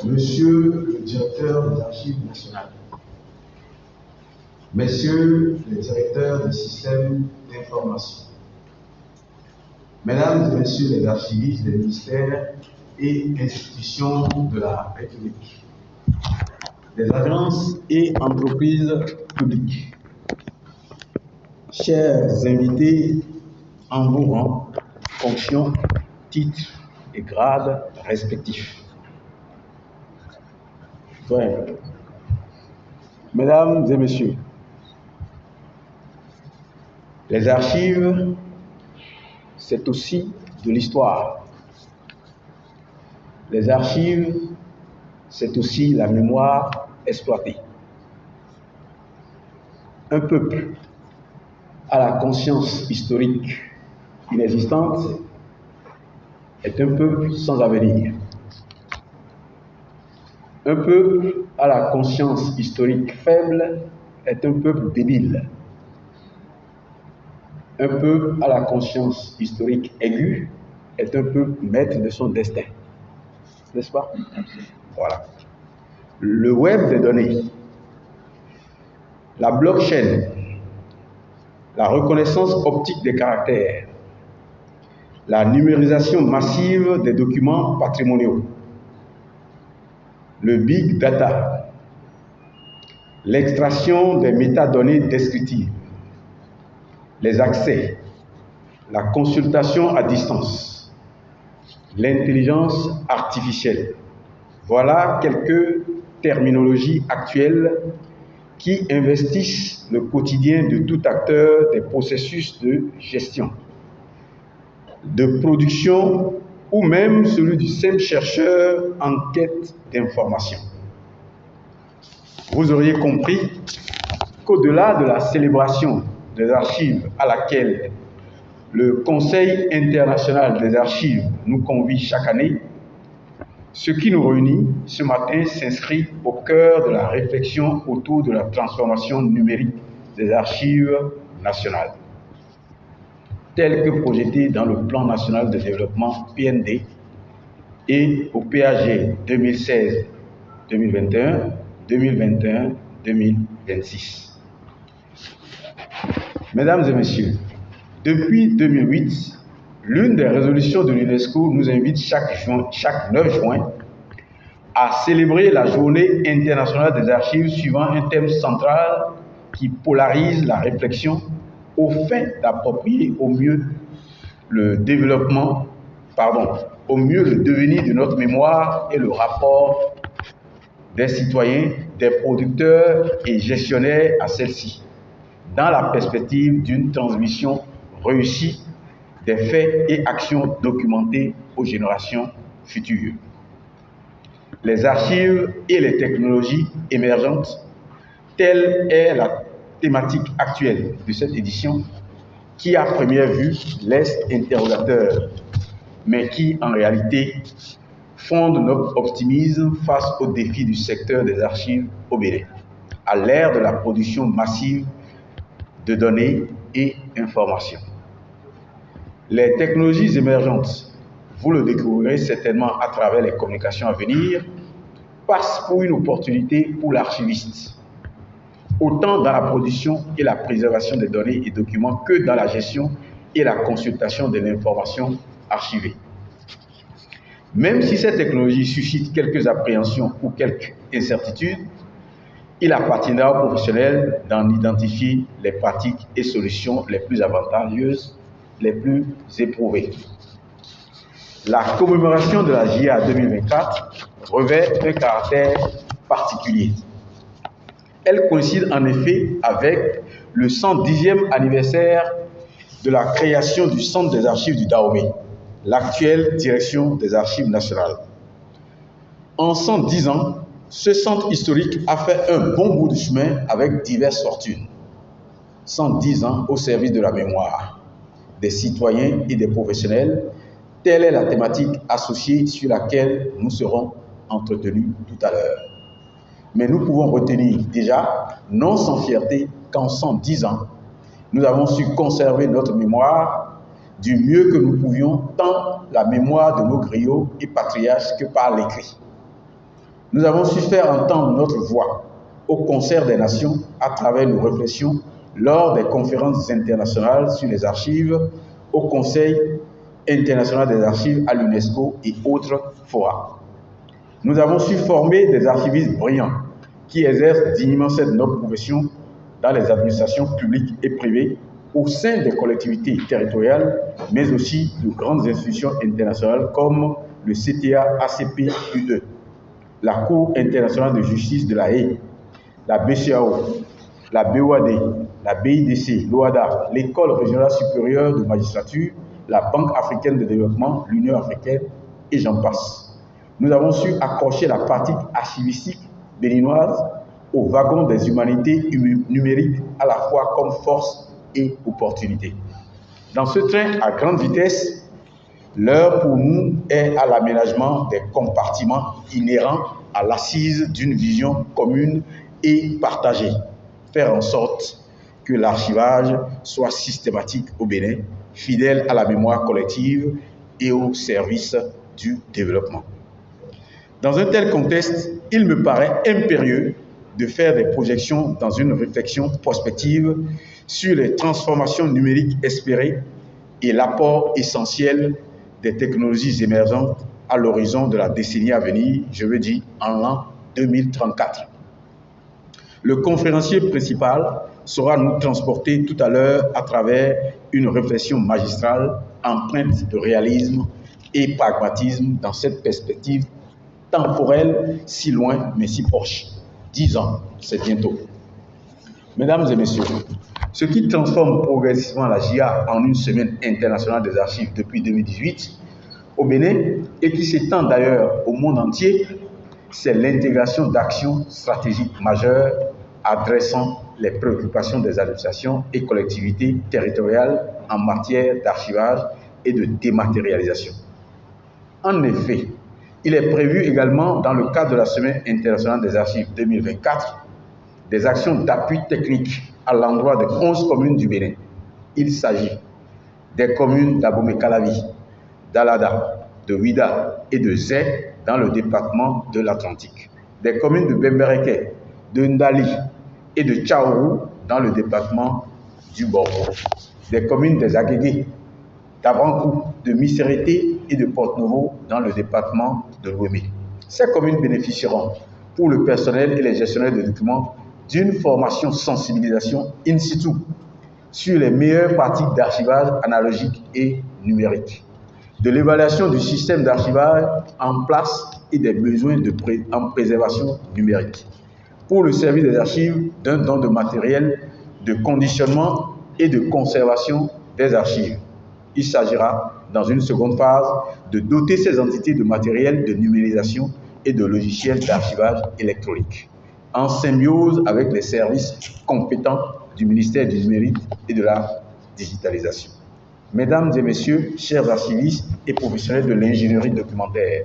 Monsieur le directeur des Archives nationales, Messieurs les directeurs des systèmes d'information, Mesdames et Messieurs les archivistes des ministères et institutions de la République, des agences et entreprises publiques, chers invités en vos rangs, fonctions, titres et grades respectifs. Ouais. Mesdames et Messieurs, les archives, c'est aussi de l'histoire. Les archives, c'est aussi la mémoire exploitée. Un peuple à la conscience historique inexistante est un peuple sans avenir. Un peuple à la conscience historique faible est un peuple débile. Un peuple à la conscience historique aiguë est un peuple maître de son destin. N'est-ce pas? Voilà. Le web des données, la blockchain, la reconnaissance optique des caractères, la numérisation massive des documents patrimoniaux, le big data, l'extraction des métadonnées descriptives, les accès, la consultation à distance, l'intelligence artificielle. Voilà quelques terminologies actuelles qui investissent le quotidien de tout acteur des processus de gestion, de production ou même celui du simple chercheur en quête d'information. Vous auriez compris qu'au-delà de la célébration des archives à laquelle le Conseil international des archives nous convie chaque année, ce qui nous réunit ce matin s'inscrit au cœur de la réflexion autour de la transformation numérique des archives nationales, telle que projetée dans le Plan national de développement PND et au PAG 2016-2021, 2021-2026. Mesdames et Messieurs, depuis 2008, l'une des résolutions de l'UNESCO nous invite chaque 9 juin à célébrer la Journée internationale des archives suivant un thème central qui polarise la réflexion au fin d'approprier au mieux le devenir de notre mémoire et le rapport des citoyens, des producteurs et gestionnaires à celle-ci, dans la perspective d'une transmission réussie des faits et actions documentés aux générations futures. Les archives et les technologies émergentes, telle est la thématique actuelle de cette édition, qui à première vue laisse interrogateur, mais qui en réalité fonde notre optimisme face aux défis du secteur des archives au Bénin, à l'ère de la production massive de données et informations. Les technologies émergentes, vous le découvrirez certainement à travers les communications à venir, passent pour une opportunité pour l'archiviste, autant dans la production et la préservation des données et documents que dans la gestion et la consultation de l'information archivée. Même si cette technologie suscite quelques appréhensions ou quelques incertitudes, il appartiendra aux professionnels d'en identifier les pratiques et solutions les plus avantageuses, les plus éprouvées. La commémoration de la JA 2024 revêt un caractère particulier. Elle coïncide en effet avec le 110e anniversaire de la création du Centre des archives du Dahomey, l'actuelle direction des archives nationales. En 110 ans, ce centre historique a fait un bon bout de chemin avec diverses fortunes. 110 ans au service de la mémoire, des citoyens et des professionnels, telle est la thématique associée sur laquelle nous serons entretenus tout à l'heure. Mais nous pouvons retenir déjà, non sans fierté, qu'en 110 ans, nous avons su conserver notre mémoire du mieux que nous pouvions, tant la mémoire de nos griots et patriarches que par l'écrit. Nous avons su faire entendre notre voix au concert des nations à travers nos réflexions lors des conférences internationales sur les archives, au Conseil international des archives, à l'UNESCO et autres forats. Nous avons su former des archivistes brillants qui exercent dignement cette noble profession dans les administrations publiques et privées, au sein des collectivités territoriales, mais aussi de grandes institutions internationales comme le CTA-ACP-UE, la Cour internationale de justice de La Haye, la BCAO, la BOAD, la BIDC, l'OADA, l'École régionale supérieure de magistrature, la Banque africaine de développement, l'Union africaine, et j'en passe. Nous avons su accrocher la pratique archivistique béninoise au wagon des humanités numériques à la fois comme force et opportunité. Dans ce train à grande vitesse, l'heure pour nous est à l'aménagement des compartiments inhérents à l'assise d'une vision commune et partagée. Faire en sorte que l'archivage soit systématique au Bénin, fidèle à la mémoire collective et au service du développement. Dans un tel contexte, il me paraît impérieux de faire des projections dans une réflexion prospective sur les transformations numériques espérées et l'apport essentiel des technologies émergentes à l'horizon de la décennie à venir, je veux dire en l'an 2034. Le conférencier principal saura nous transporter tout à l'heure à travers une réflexion magistrale empreinte de réalisme et pragmatisme dans cette perspective temporelle si loin mais si proche. 10 ans, c'est bientôt. Mesdames et messieurs, ce qui transforme progressivement la JA en une semaine internationale des archives depuis 2018 au Bénin et qui s'étend d'ailleurs au monde entier, c'est l'intégration d'actions stratégiques majeures adressant les préoccupations des administrations et collectivités territoriales en matière d'archivage et de dématérialisation. En effet, il est prévu également dans le cadre de la Semaine internationale des archives 2024 des actions d'appui technique à l'endroit de 11 communes du Bénin. Il s'agit des communes d'Abomey-Calavi, d'Alada, de Ouida et de Zé dans le département de l'Atlantique, des communes de Bembereke, de Ndali et de Tchaourou dans le département du Borgo, des communes des Aguégué, d'Avrankou, de Missérété et de Porte-Novo dans le département de Lomé. Ces communes bénéficieront pour le personnel et les gestionnaires de documents d'une formation sensibilisation in situ sur les meilleures pratiques d'archivage analogique et numérique, de l'évaluation du système d'archivage en place et des besoins en préservation numérique, pour le service des archives d'un don de matériel de conditionnement et de conservation des archives. Il s'agira, dans une seconde phase, de doter ces entités de matériel de numérisation et de logiciels d'archivage électronique, en symbiose avec les services compétents du ministère du Numérique et de la Digitalisation. Mesdames et messieurs, chers archivistes et professionnels de l'ingénierie documentaire,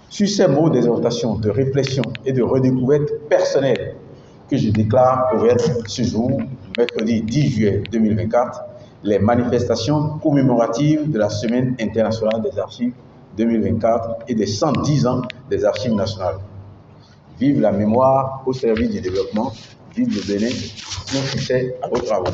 sur ces mots d'exhortation, de réflexion et de redécouverte personnelle que je déclare ouvertes ce jour, mercredi 10 juillet 2024, les manifestations commémoratives de la Semaine internationale des archives 2024 et des 110 ans des archives nationales. Vive la mémoire au service du développement, vive le Bénin, bon succès à vos travaux.